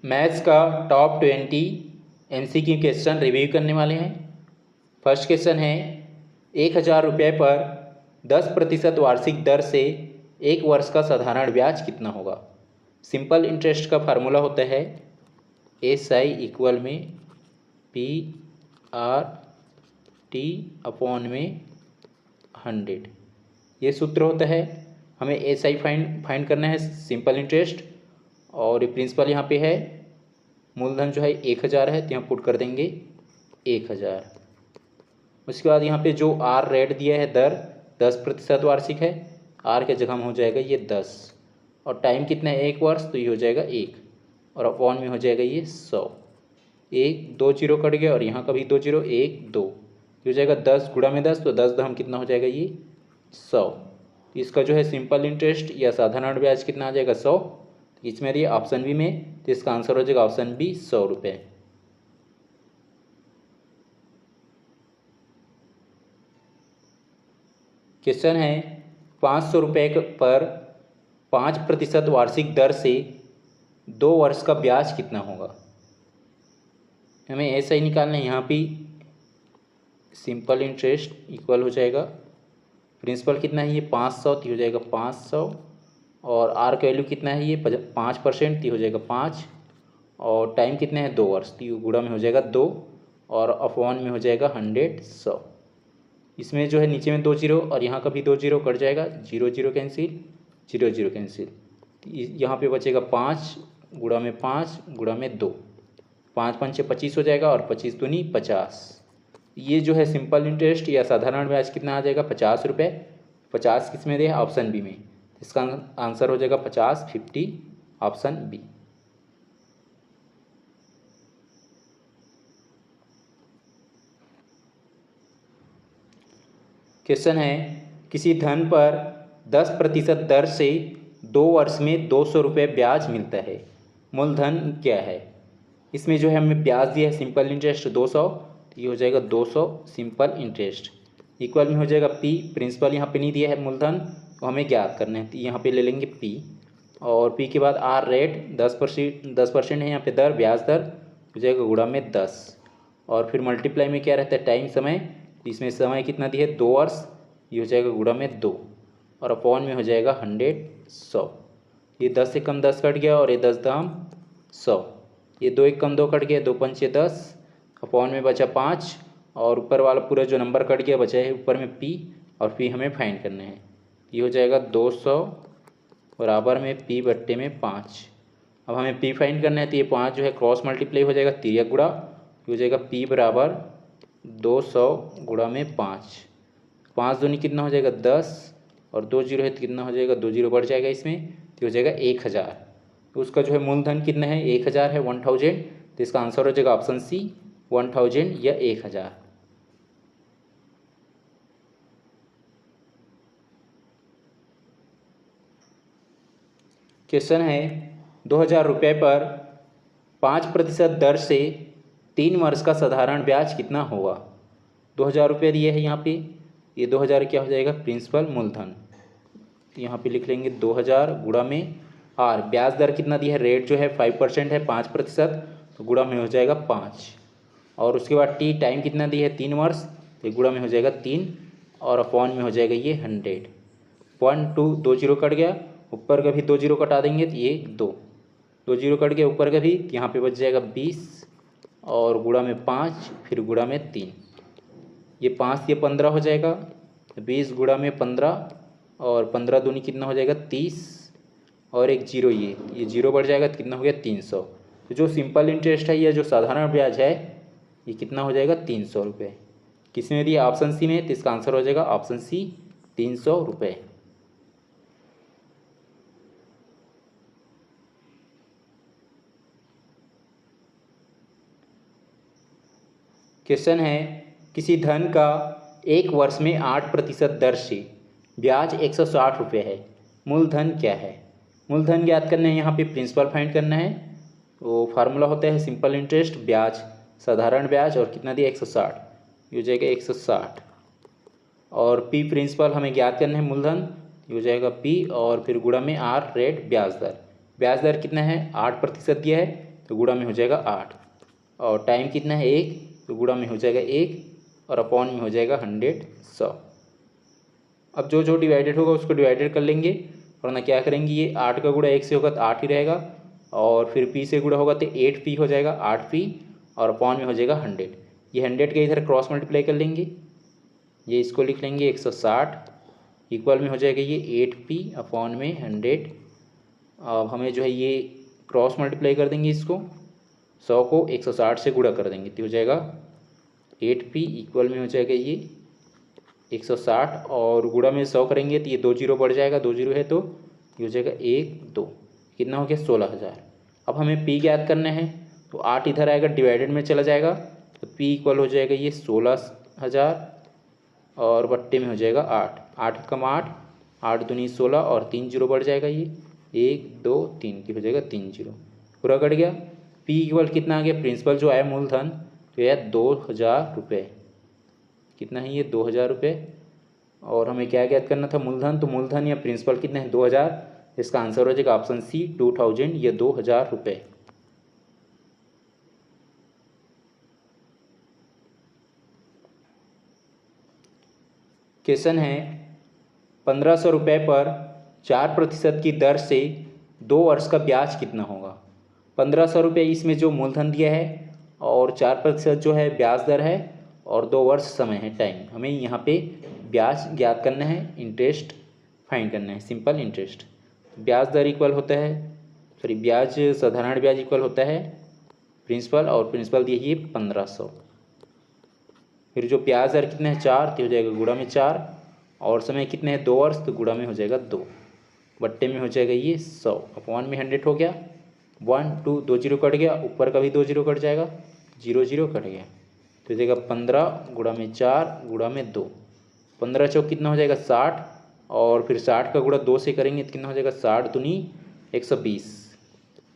Maths का top 20 MCQ question review करने वाले हैं। फर्स्ट क्वेश्चन है 1,000 रुपये पर 10% वार्षिक दर से एक वर्ष का साधारण ब्याज कितना होगा। सिंपल इंटरेस्ट का फार्मूला होता है SI इक्वल में PRT अपॉन में 100। ये सूत्र होता है। हमें SI फाइंड करना है, सिंपल इंटरेस्ट, और ये प्रिंसिपल यहाँ पे है। मूलधन जो है 1,000 है, तो यहाँ पुट कर देंगे 1,000। उसके बाद यहाँ पे जो R रेट दिया है दर 10% वार्षिक है, R के जगह में हो जाएगा ये 10, और टाइम कितना है 1 वर्ष, तो ये हो जाएगा 1, और अपॉन में हो जाएगा ये 100। 1 2 जीरो कट गया, और यहाँ का भी 2 जीरो, 1 2, ये हो जाएगा 10 गुणा में 10, तो 10 दम कितना हो जाएगा ये 100। इसका जो है सिंपल इंटरेस्ट या साधारण ब्याज कितना आ जाएगा 100। इसमें रही ऑप्शन बी में, तो इसका आंसर हो जाएगा ऑप्शन बी 100 रुपये। क्वेश्चन है 500 रुपये पर 5% वार्षिक दर से 2 वर्ष का ब्याज कितना होगा। हमें ऐसा ही निकालना है। यहाँ पे सिंपल इंटरेस्ट इक्वल हो जाएगा, प्रिंसिपल कितना है ये 500, तो हो जाएगा 500, और आर का वैल्यू कितना है ये 5%, तो हो जाएगा 5, और टाइम कितना है 2 वर्ष, तो गुणा में हो जाएगा 2, और अपॉन में हो जाएगा 100 100। इसमें जो है नीचे में 2 जीरो, और यहाँ का भी 2 जीरो कट जाएगा, 0 0 कैंसिल, 0 0 कैंसिल। यहाँ पे बचेगा 5 गुणा में 5 गुणा में 2, 5 5 25 हो जाएगा, और 25 दूनी 50। ये जो है सिंपल इंटरेस्ट या साधारण ब्याज कितना आ जाएगा 50 रुपये। 50 किस में दे है ऑप्शन बी में, इसका आंसर हो जाएगा 50 50 ऑप्शन बी। क्वेश्चन है किसी धन पर 10% दर से 2 वर्ष में 200 रुपये ब्याज मिलता है, मूलधन क्या है। इसमें जो है हमें ब्याज दिया है सिंपल इंटरेस्ट 200, तो ये हो जाएगा 200 सिंपल इंटरेस्ट इक्वल में हो जाएगा P। प्रिंसिपल यहाँ पे नहीं दिया है मूलधन, तो हमें ज्ञात करना है, तो यहाँ पे ले लेंगे P, और P के बाद R रेट 10% है यहाँ पे दर, ब्याज दर हो जाएगा गुणा में 10, और फिर मल्टीप्लाई में क्या रहता है टाइम समय, इसमें समय कितना दिया है 2 वर्ष, ये हो जाएगा गुणा में 2, और अपॉन में हो जाएगा 100 100। ये 10 से कम 10 कट गया, और ये 10 दाम 100, ये 2 एक कम 2 कट गया, 2 पंचे 10, अपॉन में बचा 5, और ऊपर वाला पूरा जो नंबर कट गया बचा है ऊपर में P, और P हमें फाइंड करना है। ये हो जाएगा 200 बराबर में P बट्टे में 5। अब हमें P फाइंड करना है, तो ये 5 जो है क्रॉस मल्टीप्लाई हो जाएगा, तिर्यक गुणा, हो जाएगा P बराबर 200 गुणा में 5। 5 दूनी कितना हो जाएगा 10, और 2 जीरो है तो कितना हो जाएगा 2 जीरो बढ़ जाएगा इसमें, तो हो जाएगा 1000। तो उसका जो है मूलधन कितना है 1000 है, 1000, तो इसका आंसर हो जाएगा ऑप्शन सी 1000 या 1000। क्वेश्चन है 2000 रुपये पर 5% दर से 3 वर्ष का साधारण ब्याज कितना होगा। 2000 रुपये दिए है यहाँ पे, ये 2000 क्या हो जाएगा प्रिंसिपल मूलधन, तो यहाँ पे लिख लेंगे 2000 गुणा में R, ब्याज दर कितना दिया है रेट जो है 5% है 5%, तो गुणा में हो जाएगा 5, और उसके बाद T टाइम कितना दिया है 3 वर्ष, तो गुणा में हो जाएगा 3, और अपॉन में हो जाएगा ये 100। 1 2 2 जीरो कट गया, ऊपर का भी 2 जीरो कटा देंगे, तो ये 2 जीरो कट गया ऊपर का भी, तो यहाँ पे बच जाएगा 20, और गुणा में 5 फिर गुणा में 3, ये 5 ये 15 हो जाएगा, 20 गुणा में 15, और 15 दूनी कितना हो जाएगा 30, और एक जीरो, ये जीरो बढ़ जाएगा तो कितना हो गया 300। तो जो सिंपल इंटरेस्ट है या जो साधारण ब्याज है ये कितना हो जाएगा 300 रुपये। किसमें दिया ऑप्शन सी में, तो इसका आंसर हो जाएगा ऑप्शन सी 300 रुपये। क्वेश्चन है किसी धन का 1 वर्ष में 8% दर से ब्याज 160 रुपये है, मूलधन क्या है। मूलधन ज्ञात करना है, यहाँ पे प्रिंसिपल फाइंड करना है। वो फार्मूला होता है सिंपल इंटरेस्ट ब्याज साधारण ब्याज, और कितना दिया 160, ये हो जाएगा 160, और P प्रिंसिपल हमें ज्ञात करना है मूलधन, ये हो जाएगा P, और फिर गुणा में R रेट ब्याज दर। ब्याज दर कितना है 8% दिया है, तो गुणा में हो जाएगा 8, और टाइम कितना है 1, तो गुणा में हो जाएगा 1, और अपॉन में हो जाएगा 100 100। अब जो जो डिवाइडेड होगा उसको डिवाइडेड कर लेंगे, वरना क्या करेंगे, ये 8 का गुणा 1 से होगा तो 8 ही रहेगा, और फिर p से गुणा होगा तो 8p हो जाएगा, 8p, और अपॉन में हो जाएगा 100। ये 100 के इधर क्रॉस मल्टीप्लाई कर लेंगे, ये इसको लिख लेंगे 160, इक्वल में हो जाएगा ये 8p अपॉन में 100। अब हमें जो है ये क्रॉस मल्टीप्लाई कर देंगे, इसको 100 को 160 से गुणा कर देंगे तो हो जाएगा 8p इक्वल में हो जाएगा ये 160, और गुणा में 100 करेंगे तो ये 2 जीरो बढ़ जाएगा, 2 जीरो है तो ये हो जाएगा 1 2, कितना हो गया 16,000। अब हमें p ज्ञात करना है, तो 8 इधर आएगा डिवाइडेड में चला जाएगा, तो p इक्वल हो जाएगा ये 16,000, और बट्टे में हो जाएगा 8, 8 कम 8, 8 दूनी 16, और 3 जीरो बढ़ जाएगा, ये 1 2 3 की हो जाएगा 3 जीरो, पूरा कट गया। p इक्वल कितना आ गया, प्रिंसिपल जो आया मूलधन तो यह 2,000 रुपये, कितना है ये 2,000 रुपये। और हमें क्या ज्ञात करना था, मूलधन, तो मूलधन या प्रिंसिपल कितना है 2,000, इसका आंसर हो जाएगा ऑप्शन सी 2000, ये 2,000 रुपये। क्वेश्चन है 1,500 रुपये पर 4% की दर से 2 वर्ष का ब्याज कितना होगा। 1,500 रुपये इसमें जो मूलधन दिया है, और 4% जो है ब्याज दर है, और 2 वर्ष समय है टाइम। हमें यहाँ पे ब्याज ज्ञात करना है, इंटरेस्ट फाइंड करना है, सिंपल इंटरेस्ट। ब्याज दर इक्वल होता है, सॉरी ब्याज साधारण ब्याज इक्वल होता है प्रिंसिपल, और प्रिंसिपल दी है 1,500। फिर जो ब्याज दर कितना है 4, तो हो जाएगा गुणा में 4, और समय कितने हैं 2 वर्ष, तो गुणा में हो जाएगा 2, बट्टे में हो जाएगा ये 100, अपॉन में 100 हो गया। 1 2 2 जीरो कट गया, ऊपर का भी 2 जीरो कट जाएगा, 0 0 कट गया, तो हो जाएगा 15 गुणा में 4 गुणा में 2, 15 चौक कितना हो जाएगा 60, और फिर 60 का गुणा 2 से करेंगे तो कितना हो जाएगा 60 दूनी 120,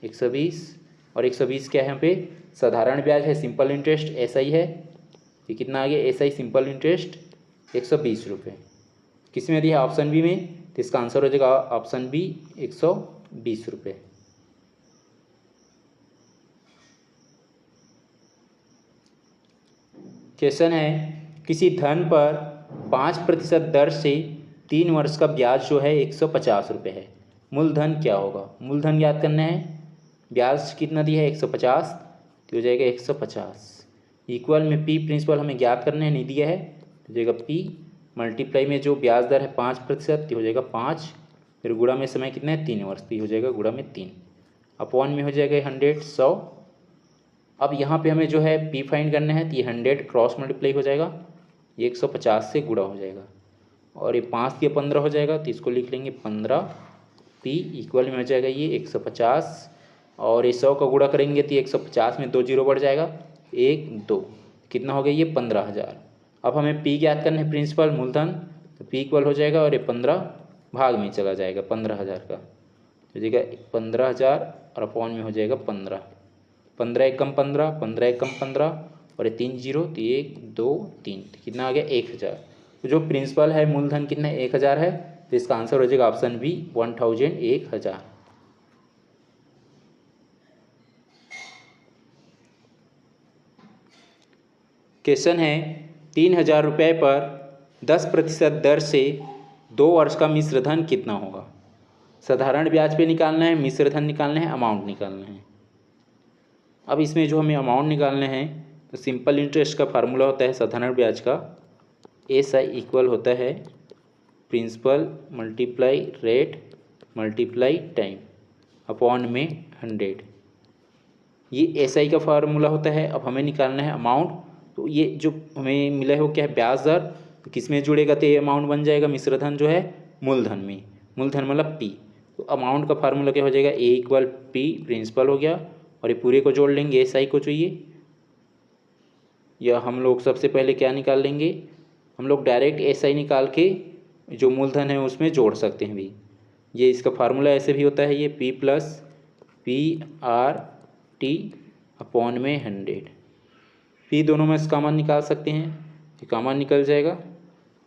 120, और 120 क्या है यहाँ पे साधारण ब्याज है, सिंपल इंटरेस्ट ऐसा ही है, ये कितना आ गया ऐसा ही सिंपल इंटरेस्ट 120 रुपये। किस में दिया, ऑप्शन बी में, तो इसका आंसर हो जाएगा ऑप्शन बी 120 रुपये। क्वेश्चन है किसी धन पर 5% दर से 3 वर्ष का ब्याज जो है 150 रुपये है, मूलधन क्या होगा। मूलधन याद करना है, ब्याज कितना दिया है 150, तो हो जाएगा 150 इक्वल में p प्रिंसिपल हमें ज्ञात करना है, नहीं दिया है, तो हो जाएगा p मल्टीप्लाई में जो ब्याज दर है 5%, तो हो जाएगा 5, फिर गुणा में समय कितना है 3 वर्ष, तो हो जाएगा गुणा में 3, अपॉन में हो जाएगा 100 100। अब यहाँ पे हमें जो है p फाइंड करना है, तो ये 100 क्रॉस मल्टीप्लाई हो जाएगा, ये 150 से गुणा हो जाएगा, और ये 5 या 15 हो जाएगा, तो इसको लिख लेंगे 15, p इक्वल में हो जाएगा ये 150, और ये 100 का गुणा करेंगे तो 150 में 2 जीरो बढ़ जाएगा, 1 2, कितना हो गया ये 15,000। अब हमें p ज्ञात करना है प्रिंसिपल मूलधन, तो p इक्वल हो जाएगा, और ये 15 भाग में चला जाएगा 15,000 का, तो जाएगा 15,000, और अपॉन में हो जाएगा 15, 15 एक कम 15, 15 एक कम 15, और ये 3 जीरो, तो 1 2 3, कितना आ गया 1,000। तो जो प्रिंसिपल है मूलधन कितना है 1,000 है, तो इसका आंसर हो जाएगा ऑप्शन बी 1000 1,000। क्वेश्चन है 3,000 रुपये पर 10% दर से 2 वर्ष का मिश्र धन कितना होगा। साधारण ब्याज पे निकालना है, मिश्र धन निकालना है, अमाउंट निकालना है। अब इसमें जो हमें अमाउंट निकालना है, तो सिंपल इंटरेस्ट का फार्मूला होता है साधारण ब्याज का, एस आई इक्वल होता है principal multiply rate multiply time upon में 100, ये एस आई का फार्मूला होता है। अब हमें निकालना है अमाउंट, तो ये जो हमें मिला है वो क्या है ब्याज दर, तो किस में जुड़ेगा तो ये अमाउंट बन जाएगा मिश्रधन जो है मूलधन में, मूलधन मतलब p, तो अमाउंट का फार्मूला क्या हो जाएगा a इक्वल p प्रिंसिपल हो गया, और ये पूरे को जोड़ लेंगे एस आई को चाहिए, या हम लोग सबसे पहले क्या निकाल लेंगे, हम लोग डायरेक्ट एस आई निकाल के जो मूलधन है उसमें जोड़ सकते हैं भी, ये इसका फार्मूला ऐसे भी होता है, ये p plus P R T upon में 100, p दोनों में से कॉमन निकाल सकते हैं, ये कॉमन निकल जाएगा,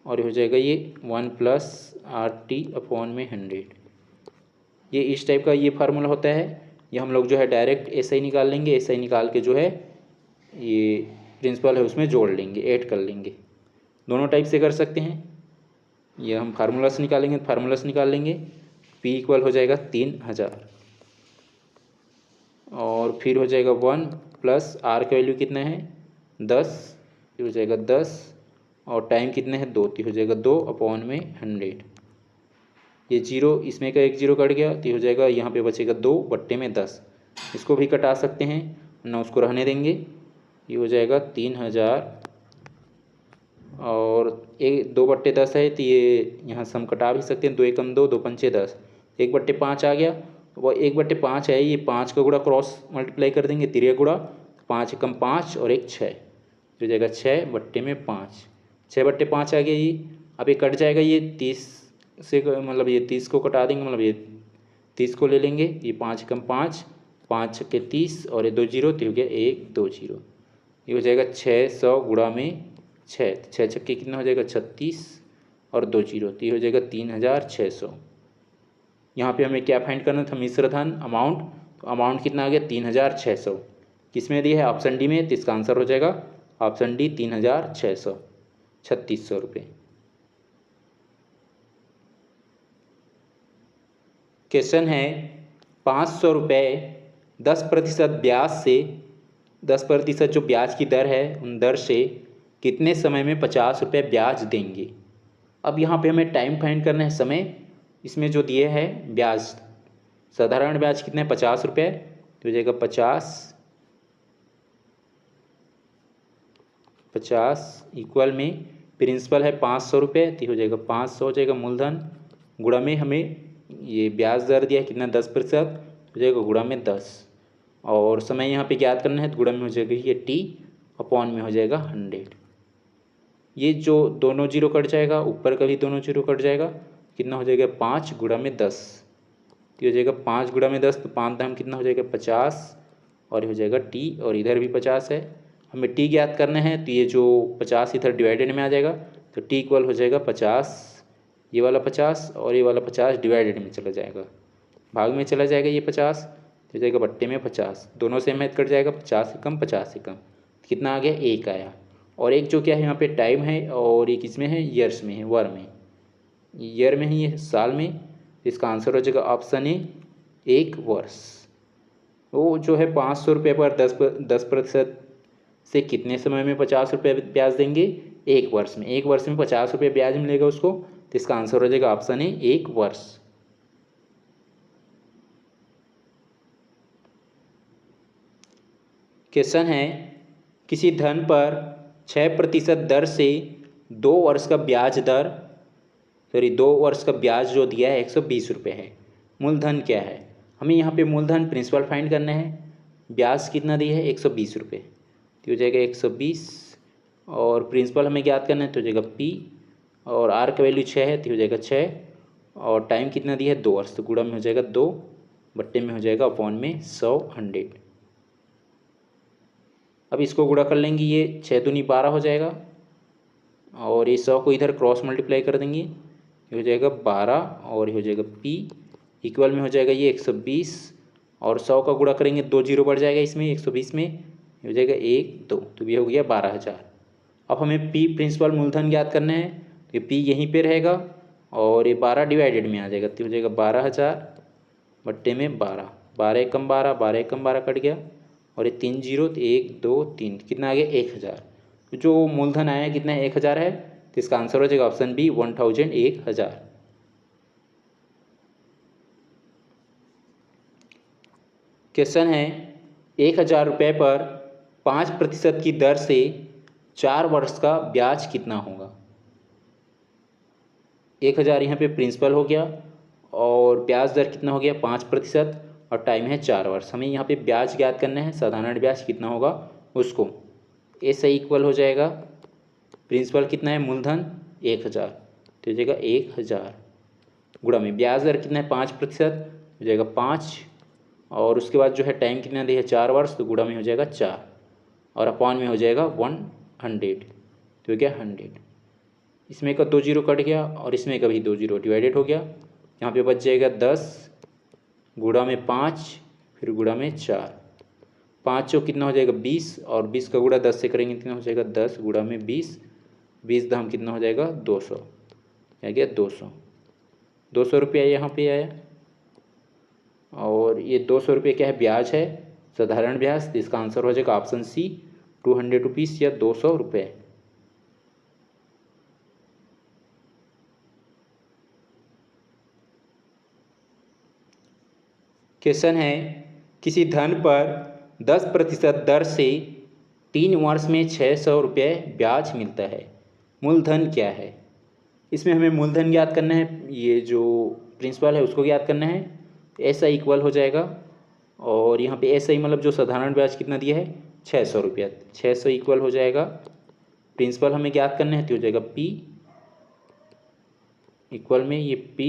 और हो जाएगा ये 1 प्लस आर टी अपॉन में 100, ये इस टाइप का ये फार्मूला होता है। ये हम लोग जो है डायरेक्ट ऐसे ही निकाल लेंगे, ऐसे ही निकाल के जो है ये प्रिंसिपल है उसमें जोड़ लेंगे, ऐड कर लेंगे। दोनों टाइप से कर सकते हैं। ये हम फार्मूला से निकालेंगे, फार्मूला से निकाल लेंगे। P इक्वल हो जाएगा 3000 और फिर हो जाएगा 1 प्लस R का वैल्यू कितना है 10, फिर हो जाएगा 10 और टाइम कितने हैं 2, तो हो जाएगा 2/100। ये जीरो, इसमें का एक जीरो कट गया तो हो जाएगा यहाँ पे बचेगा 2/10। इसको भी कटा सकते हैं ना, उसको रहने देंगे। ये हो जाएगा 3000 और 2/10 है तो ये यहाँ से हम कटा भी सकते हैं। 2 एकम 2, 2 पंचे 10, 1/5 आ गया। वह 1/5 है, ये 5 का गुणा क्रॉस मल्टीप्लाई कर देंगे, तिर्यक गुणा, 5 एकम 5 और 1 6, हो जाएगा 6/5, 6/5 आ गया ये। अब ये कट जाएगा, ये 30 से मतलब ये 30 को कटा देंगे, मतलब ये 30 को ले लेंगे। ये 5 एकम 5, 5 के 30 और ये 2 जीरो तो हो गया 1 2 जीरो। ये हो जाएगा 600 गुणा में 6, 6 छक्के कितना हो जाएगा 36 और 2 जीरो, तो ये हो जाएगा 3600। यहाँ पे हमें क्या फाइंड करना था, मिश्र धन अमाउंट। तो अमाउंट कितना आ गया 3600। किस में दिया है, ऑप्शन डी में, तो इसका आंसर हो जाएगा ऑप्शन डी 3600, 3600 रुपये। क्वेश्चन है 500 रुपये 10% ब्याज से, 10% जो ब्याज की दर है उन दर से कितने समय में 50 रुपये ब्याज देंगे। अब यहाँ पे हमें टाइम फाइंड करना है, समय। इसमें जो दिए है ब्याज, साधारण ब्याज कितना है 50 रुपये, तो हो जाएगा 50 इक्वल में प्रिंसिपल है 500 रुपये, तो हो जाएगा 500 हो जाएगा मूलधन, गुणा में हमें ये ब्याज दर दिया है कितना 10%, हो जाएगा गुणा में 10 और समय यहाँ पे ज्ञात करना है, तो गुणा में हो जाएगा ये T/, में हो जाएगा 100। ये जो दोनों जीरो कट जाएगा, ऊपर का भी दोनों जीरो कट जाएगा, कितना हो जाएगा 5 गुणा में 10, तो हो जाएगा 5 गुणा में 10, तो 5 दाम कितना हो जाएगा 50 और हो जाएगा T और इधर भी 50 है। हमें T ज्ञात करना है, तो ये जो 50 इधर डिवाइडेड में आ जाएगा, तो T इक्वल हो जाएगा 50, ये वाला 50 और ये वाला 50 डिवाइडेड में चला जाएगा, भाग में चला जाएगा ये 50, तो हो जाएगा बट्टे में 50, दोनों से मेहनत कट जाएगा, 50 से कम 50 से कम, कितना आ गया 1 आया। और एक जो क्या है यहाँ पे टाइम है, और ये किस में है, ईयर्स में है, वर में, ईयर में ही है, साल में। इसका आंसर हो जाएगा ऑप्शन ए 1 वर्ष। वो जो है 500 रुपये पर 10% से कितने समय में 50 रुपये ब्याज देंगे, 1 वर्ष में। 1 वर्ष में 50 रुपये ब्याज मिलेगा उसको, तो इसका आंसर हो जाएगा ऑप्शन ए 1 वर्ष। क्वेश्चन है किसी धन पर 6% दर से 2 वर्ष का ब्याज दर, 2 वर्ष का ब्याज जो दिया है 120 रुपये है। मूलधन क्या है, हमें यहाँ पे मूलधन प्रिंसिपल फाइंड करना है। ब्याज कितना दिया है 120 रुपये, तो हो जाएगा 120 और प्रिंसिपल हमें ज्ञात करना है, तो हो जाएगा P और R का वैल्यू 6 है, तो हो जाएगा 6 और टाइम कितना दिया है 2 वर्ष, तो गुणा में हो जाएगा 2, बट्टे में हो जाएगा अपॉन में 100। अब इसको गुणा कर लेंगे, ये 6 दूनी 12 हो जाएगा और ये 100 को इधर क्रॉस मल्टीप्लाई कर देंगे, ये हो जाएगा 12 और ये हो जाएगा P इक्वल में हो जाएगा ये 120 और 100 का गुणा करेंगे 2 जीरो बढ़ जाएगा इसमें, 120 में ये हो जाएगा 1 2, तो ये हो गया 12,000। अब हमें P प्रिंसिपल मूलधन ज्ञात करना है, तो ये P यहीं पे रहेगा और ये 12 डिवाइडेड में आ जाएगा, तो हो जाएगा 12,000 बट्टे में 12, 12 एकम 12, 12 एकम 12 कट गया और ये 3 जीरो, तो 1 2 3, कितना आ गया 1000। तो जो मूलधन आया है कितना है 1000 है, तो इसका आंसर हो जाएगा ऑप्शन बी 1000, 1000। क्वेश्चन है 1000 रुपये पर 5% की दर से 4 वर्ष का ब्याज कितना होगा। 1000 यहाँ पे प्रिंसिपल हो गया और ब्याज दर कितना हो गया 5% और टाइम है 4 वर्ष। हमें यहाँ पे ब्याज ज्ञात करना है, साधारण ब्याज कितना होगा उसको। ऐसा इक्वल हो जाएगा, प्रिंसिपल कितना है मूलधन 1000, तो हो जाएगा 1000 गुणा में ब्याज दर कितना है 5%, हो जाएगा 5 और उसके बाद जो है टाइम कितना दिया है 4 वर्ष, तो गुणा में हो जाएगा 4 और अपॉन में हो जाएगा 100, तो हो गया 100। इसमें का 2 जीरो कट गया और इसमें का भी 2 जीरो डिवाइडेड हो गया, यहाँ पे बच जाएगा 10 गुणा में 5, फिर गुणा में 4, 5 चौक कितना हो जाएगा 20, और 20 का गुणा 10 से करेंगे कितना हो जाएगा 10 गुणा में 20, 20 दाम कितना हो जाएगा 200, आ गया 200, 200 रुपया यहाँ पे आया। और ये 200 रुपये क्या है, ब्याज है, साधारण ब्याज। तो इसका आंसर हो जाएगा ऑप्शन सी, 200 रुपीज़ या 200 रुपये। क्वेश्चन है, किसी धन पर 10% दर से 3 वर्ष में 600 रुपये ब्याज मिलता है, मूलधन क्या है। इसमें हमें मूलधन ज्ञात करना है, ये जो प्रिंसिपल है उसको ज्ञात करना है। ऐसा इक्वल हो जाएगा, और यहाँ पे ऐसा ही मतलब जो साधारण ब्याज कितना दिया है 600 रुपया, 600 इक्वल हो जाएगा, प्रिंसिपल हमें ज्ञात करना है तो हो जाएगा P इक्वल में ये P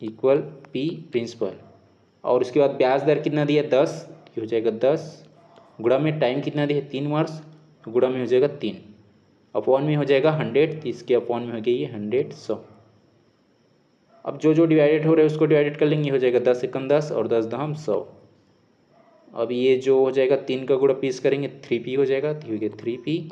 इक्वल P प्रिंसिपल, और उसके बाद ब्याज दर कितना दिया 10, ये हो जाएगा 10 गुणा में टाइम कितना दिया 3 वर्ष, गुणा में हो जाएगा 3, अपॉन में हो जाएगा 100, इसके अपॉन में हो गया ये 100 100। अब जो जो डिवाइडेड हो रहा है उसको डिवाइडेड कर लेंगे, हो जाएगा 10 एकम 10 और 10 दाम 100। अब ये जो हो जाएगा 3 का गुणा पीस करेंगे 3P हो जाएगा, तो हो गया 3P,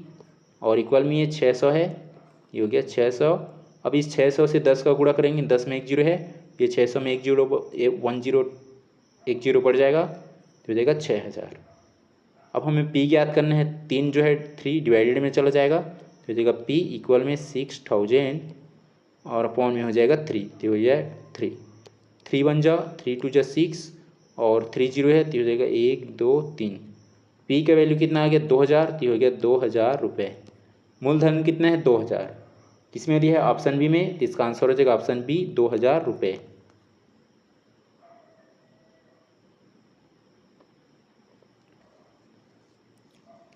और इक्वल में ये 600 है, ये हो गया 600। अब इस 600 से 10 का गुणा करेंगे, 10 में 1 जीरो है, ये 600 में 1 जीरो पड़ जाएगा, तो हो जाएगा 6000। अब हमें P ज्ञात करना है, 3 जो है 3 डिवाइडेड में चला जाएगा, तो हो जाएगा P इक्वल में 6000 और अपॉन में हो जाएगा 3, तो हो जाए 3, 3 1 जा 3 2 जा 6 और 3 जीरो है, तो हो जाएगा 1 2 3। P का वैल्यू कितना आ गया 2000, तो हो गया 2000 रुपये। मूलधन कितना है 2000, किसमें दिया है ऑप्शन बी में, तो इसका आंसर हो जाएगा ऑप्शन बी 2000 रुपये।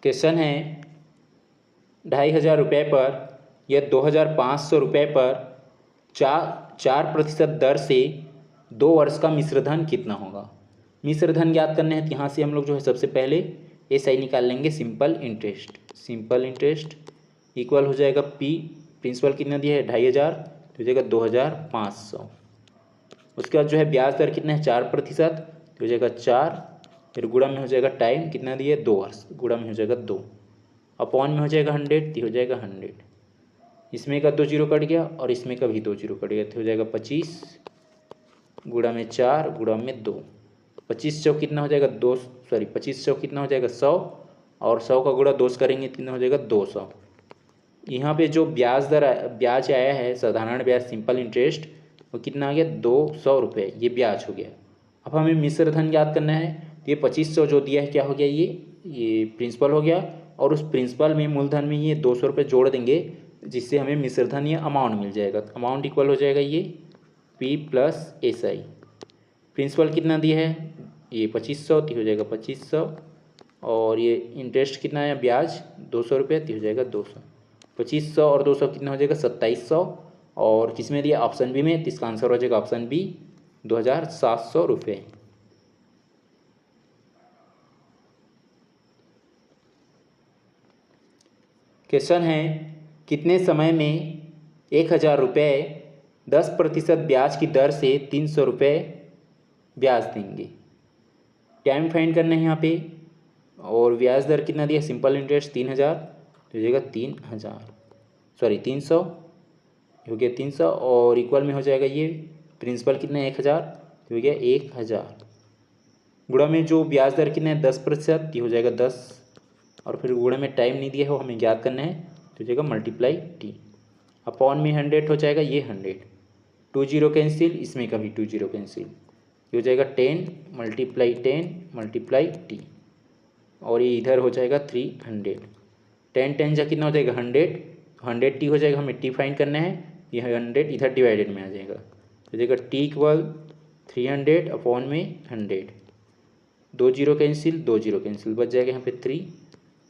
क्वेश्चन है, 2500 रुपये पर या 2500 रुपये पर 4% दर से 2 वर्ष का मिश्रधन कितना होगा। मिश्रधन ज्ञात करने हैं, तो यहाँ से हम लोग जो है सबसे पहले SI निकाल लेंगे, simple interest. Simple interest equal हो जाएगा P, प्रिंसिपल कितना दिया है 2500, तो हो जाएगा 2500। उसके बाद जो है ब्याज दर कितना है 4%, तो हो जाएगा 4, फिर गुणा में हो जाएगा टाइम कितना दिया है 2 वर्ष, गुणा में हो जाएगा 2, अपॉन में हो जाएगा 100, तो हो जाएगा 100। इसमें का 2 जीरो कट गया और इसमें का भी 2 जीरो कट गया, तो हो जाएगा 25 गुणा में 4 गुणा में 2, 25 चौक कितना हो जाएगा 25 चौक कितना हो जाएगा 100, और 100 का गुणा 2 करेंगे कितना हो जाएगा 200। यहाँ पे जो ब्याज आया है साधारण ब्याज सिंपल इंटरेस्ट, वो कितना आ गया 200 रुपये, ये ब्याज हो गया। अब हमें मिश्रधन ज्ञात करना है, तो ये 2500 जो दिया है क्या हो गया, ये प्रिंसिपल हो गया, और उस प्रिंसिपल में मूलधन में ये 200 रुपये जोड़ देंगे, जिससे हमें मिश्रधन या अमाउंट मिल जाएगा। अमाउंट इक्वल हो जाएगा ये P प्लस SI। प्रिंसिपल कितना दिया है ये 2500, तो हो जाएगा 2500, और ये इंटरेस्ट कितना है ब्याज 200 रुपये, तो हो जाएगा 200। 2500 और 200 कितना हो जाएगा 2700, और किसमें दिया ऑप्शन बी में, तो इसका आंसर हो जाएगा ऑप्शन बी 2700 रुपये। क्वेश्चन है, कितने समय में 1000 रुपये 10% ब्याज की दर से 300 रुपये ब्याज देंगे। टाइम फाइंड करना है यहाँ पे, और ब्याज दर कितना दिया सिंपल इंटरेस्ट 3000, तो हो जाएगा 300 हो गया 300, और इक्वल में हो जाएगा ये प्रिंसिपल कितना है 1000, तो हो गया 1000, गुणा में जो ब्याज दर कितना है 10%, ये हो जाएगा 10, और फिर गुणा में टाइम नहीं दिया है वो हमें ज्ञात करना है, तो हो जाएगा मल्टीप्लाई T, अपॉन में 100 हो जाएगा ये 100, 2 जीरो कैंसिल, इसमें का भी 2 जीरो कैंसिल, ये हो जाएगा 10 मल्टीप्लाई T, और ये इधर हो जाएगा 300, 10 10 जा कितना हो जाएगा 100 T हो जाएगा, हमें T फाइंड करना है, ये 100 इधर डिवाइडेड में आ जाएगा, हो जाएगा T इक्वल 300 अपॉन में 100, 2 जीरो कैंसिल बच जाएगा यहाँ पे 3,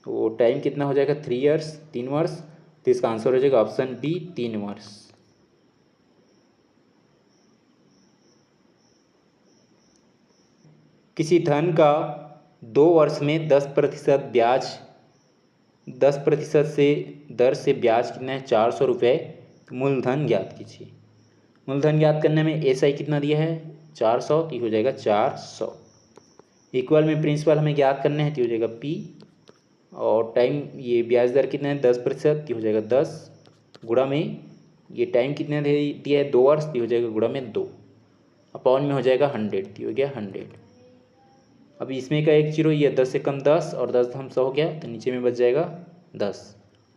तो टाइम कितना हो जाएगा 3 ईयर्स 3 वर्ष, तो इसका आंसर हो जाएगा ऑप्शन बी 3 वर्ष। किसी धन का 2 वर्ष में 10% से दर से ब्याज कितना है 400 रुपये, मूलधन ज्ञात कीजिए। मूलधन ज्ञात करने में SI कितना दिया है 400 तो ये हो जाएगा 400। इक्वल में प्रिंसिपल हमें ज्ञात करना है तो हो जाएगा P, और टाइम ये ब्याज दर कितना है 10%, तो हो जाएगा 10 गुणा में ये टाइम कितना दिया है 2 वर्ष, तो हो जाएगा गुणा में 2 अपॉन में हो जाएगा 100, तो हो गया 100। अभी इसमें का एक जीरो, ये 10 से कम 10 और 10 हम 100 हो गया, तो नीचे में बच जाएगा 10।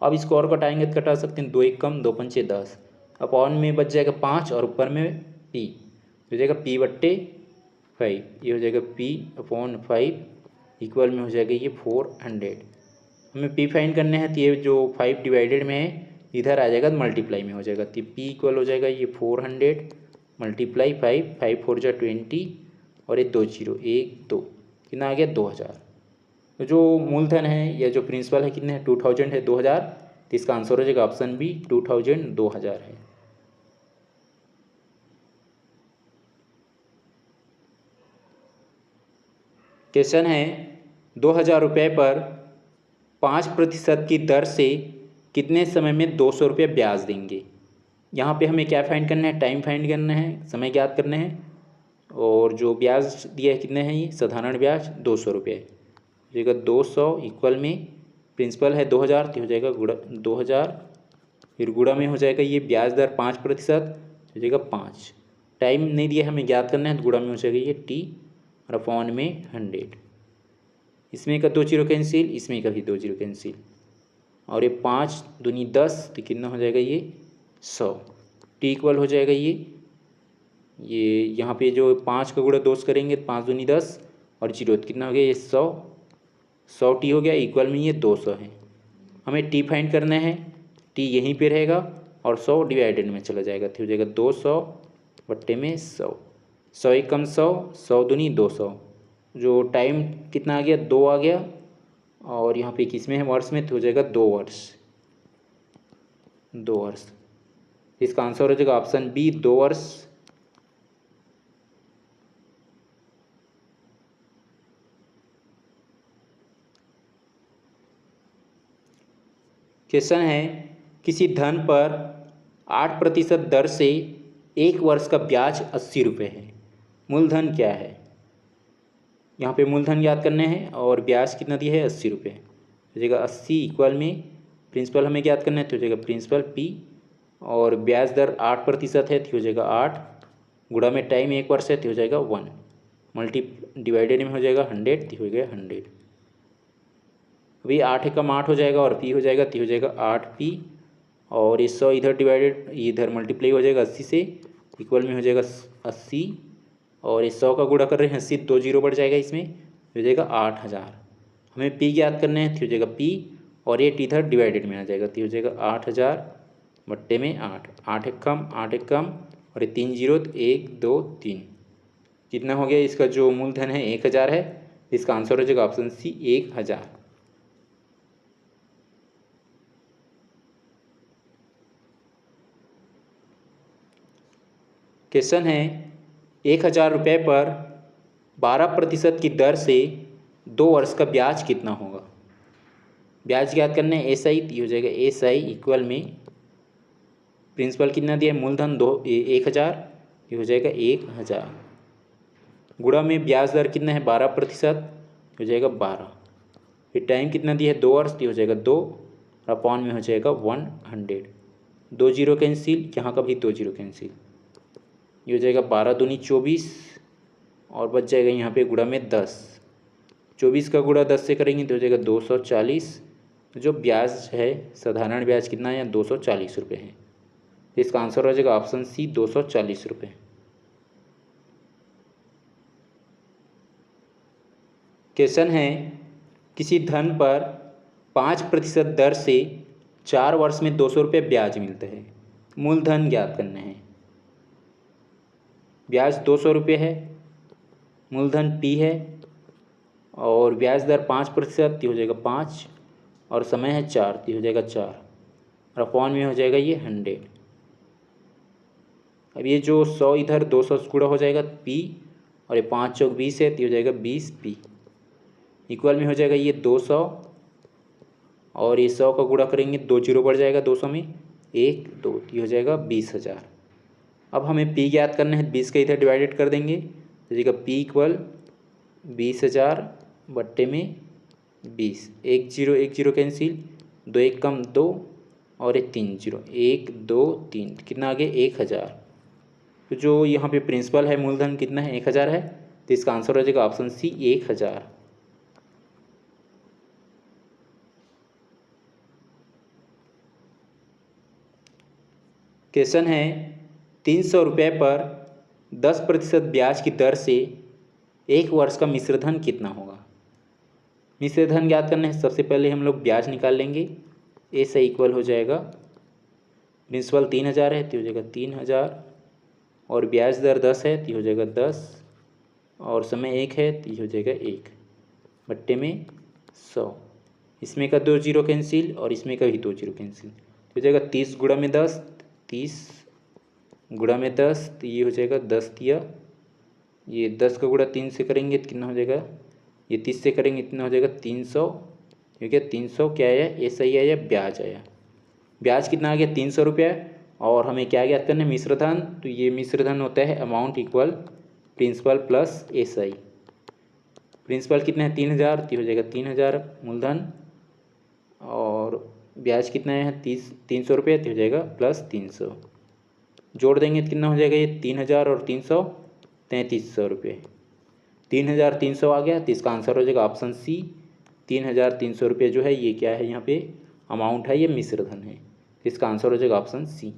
अब इसको और कटाएंगे तो कटा सकते हैं, 2 1 कम 2 पंचे 10 अपॉन में बच जाएगा 5 और ऊपर में P हो जाएगा P/5, ये हो जाएगा P/5 इक्वल में हो जाएगा ये 400। हमें P फाइंड करने हैं तो ये जो 5 डिवाइडेड में है इधर आ जाएगा तो मल्टीप्लाई में हो जाएगा, तो P इक्वल हो जाएगा ये 400 मल्टीप्लाई 5, 5 4 जा 20 और ये 2 0 1 2 कितना आ गया 2000। तो जो मूलधन है या जो प्रिंसिपल है कितने है 2000 है 2000, तो इसका आंसर हो जाएगा ऑप्शन बी 2000 2000 है। क्वेश्चन है 2000 रुपये पर 5% की दर से कितने समय में 200 रुपये ब्याज देंगे। यहाँ पे हमें क्या फाइंड करना है, टाइम फाइंड करना है, समय ज्ञात करना है, और जो ब्याज दिया है कितने हैं ये साधारण ब्याज 200 रुपये हो जाएगा 200 इक्वल में प्रिंसिपल है 2000 तो हो जाएगा गुणा 2000, फिर गुणा में हो जाएगा ये ब्याज दर 5% हो जाएगा 5, टाइम नहीं दिया हमें ज्ञात करना है तो गुणा में हो जाएगा ये T और अपॉन में 100। इसमें का 2 जीरो कैंसिल, इसमें का भी 2 जीरो कैंसिल, और ये 5 दूनी 10 तो कितना हो जाएगा ये 100। T इक्वल हो जाएगा ये यहाँ पे जो 5 का गुणा 2 से करेंगे तो 5 दूनी 10 और जीरो तो कितना हो गया ये 100 T हो गया इक्वल में ये 200 है। हमें T फाइंड करना है, T यहीं पे रहेगा और 100 डिवाइडेड में चला जाएगा तो हो जाएगा 200 बट्टे में 100, 100 एक कम 100, 100 दूनी 200, जो टाइम कितना आ गया 2 आ गया, और यहाँ पे किस में है वर्ष में तो हो जाएगा 2 वर्ष, 2 वर्ष। इसका आंसर हो जाएगा ऑप्शन बी 2 वर्ष। क्वेश्चन है किसी धन पर 8% दर से 1 वर्ष का ब्याज 80 रुपये है, मूलधन क्या है। यहाँ पे मूलधन याद करने हैं और ब्याज कितना दिया है 80 रुपये, हो जाएगा 80 इक्वल में प्रिंसिपल हमें याद करना है तो हो जाएगा प्रिंसिपल P, और ब्याज दर 8% है तो हो जाएगा 8 गुणा में टाइम 1 वर्ष है तो हो जाएगा 1 मल्टी डिवाइडेड में हो जाएगा 100 तो हो गया 100। अभी 8 एकम 8 हो जाएगा और P हो जाएगा तो हो जाएगा 8P, और ये 100 इधर डिवाइडेड इधर मल्टीप्लाई हो जाएगा 80 से इक्वल में हो जाएगा 80, और ये 100 का गुणा कर रहे हैं 80 2 जीरो बढ़ जाएगा इसमें हो जाएगा 8000। हमें P ज्ञात करना है तो हो जाएगा P और 8 इधर डिवाइडेड में आ जाएगा तो हो जाएगा 8000 बट्टे में 8, 8 एक कम और ये 3 जीरो 1 2 3 कितना हो गया, इसका जो मूलधन है 1000 है, इसका आंसर हो जाएगा ऑप्शन सी 1000। क्वेश्चन है 1000 रुपये पर 12% की दर से 2 वर्ष का ब्याज कितना होगा। ब्याज याद करने SI हो जाएगा SI इक्वल में प्रिंसिपल कितना दिया है मूलधन 1000 ये हो जाएगा 1000 गुणा में ब्याज दर कितना है 12% हो जाएगा 12, फिर टाइम कितना दिया है 2 वर्ष ये हो जाएगा 2 और अपॉन में हो जाएगा 100, 2 जीरो कैंसिल, यहाँ का भी 2 जीरो कैंसिल, ये हो जाएगा 12 दूनी 24 और बच जाएगा यहाँ पे गुणा में 10, 24 का गुणा 10 से करेंगे तो हो जाएगा 240, जो ब्याज है साधारण ब्याज कितना है 240 रुपये है, इसका आंसर हो जाएगा ऑप्शन सी 240 रुपये। क्वेश्चन है किसी धन पर 5% दर से 4 वर्ष में 200 रुपये ब्याज मिलता है, मूलधन ज्ञात करना है। ब्याज 200 रुपये है, मूलधन P है, और ब्याज दर 5% हो जाएगा 5 और समय है 4 हो जाएगा 4 और अपॉन में हो जाएगा ये 100। अब ये जो 100 इधर 200 गुणा हो जाएगा P और ये 5 चौक 20 है तो हो जाएगा 20P इक्वल में हो जाएगा ये 200 और ये 100 का गुणा करेंगे 2 जीरो बढ़ जाएगा 200 में 1 2 ये हो जाएगा 20,000। अब हमें पी ज्ञात करना है, 20 का इधर डिवाइडेड कर देंगे तो जाएगा पी इक्वल 20,000 बट्टे में 20। 1 0 कैंसिल, 2 1 कम 2 और 3 0, 1 2 3, कितना आ गया 1000। तो जो यहाँ पे प्रिंसिपल है मूलधन कितना है 1000 है, तो इसका आंसर हो जाएगा ऑप्शन सी 1000। क्वेश्चन है 300 रुपये पर 10% ब्याज की दर से 1 वर्ष का मिश्रधन कितना होगा। मिश्रधन ज्ञात करना है, सबसे पहले हम लोग ब्याज निकाल लेंगे। ए से इक्वल हो जाएगा प्रिंसिपल 3000 है तो हो जाएगा 3000 और ब्याज दर 10 है तो हो जाएगा 10 और समय 1 है तो हो जाएगा 1 बट्टे में 100। इसमें का 2 0 कैंसिल और इसमें का भी 2 0 कैंसिल, तो हो जाएगा 30 गुणा में 10, 30 गुणा में 10 तो ये हो जाएगा 10 दिया, ये 10 का गुणा 3 से करेंगे तो कितना हो जाएगा, ये 30 से करेंगे कितना हो जाएगा 300, क्योंकि 300 क्या आया ऐसा ही आया ब्याज आया। ब्याज कितना आ गया 300 रुपया और हमें क्या ज्ञात करना है मिश्रधन, तो ये मिश्रधन होता है amount equal principal plus SI. Principal कितना है 3000 तो हो जाएगा 3000 मूलधन और ब्याज कितना है 300 रुपये तो हो जाएगा प्लस 300, जोड़ देंगे तो कितना हो जाएगा ये 3000 और 300 3300 रुपये। 3300 आ गया तो इसका आंसर हो जाएगा ऑप्शन सी 3300 रुपये जो है ये क्या है यहाँ पे अमाउंट है, ये मिश्रधन है। इसका आंसर हो जाएगा ऑप्शन सी।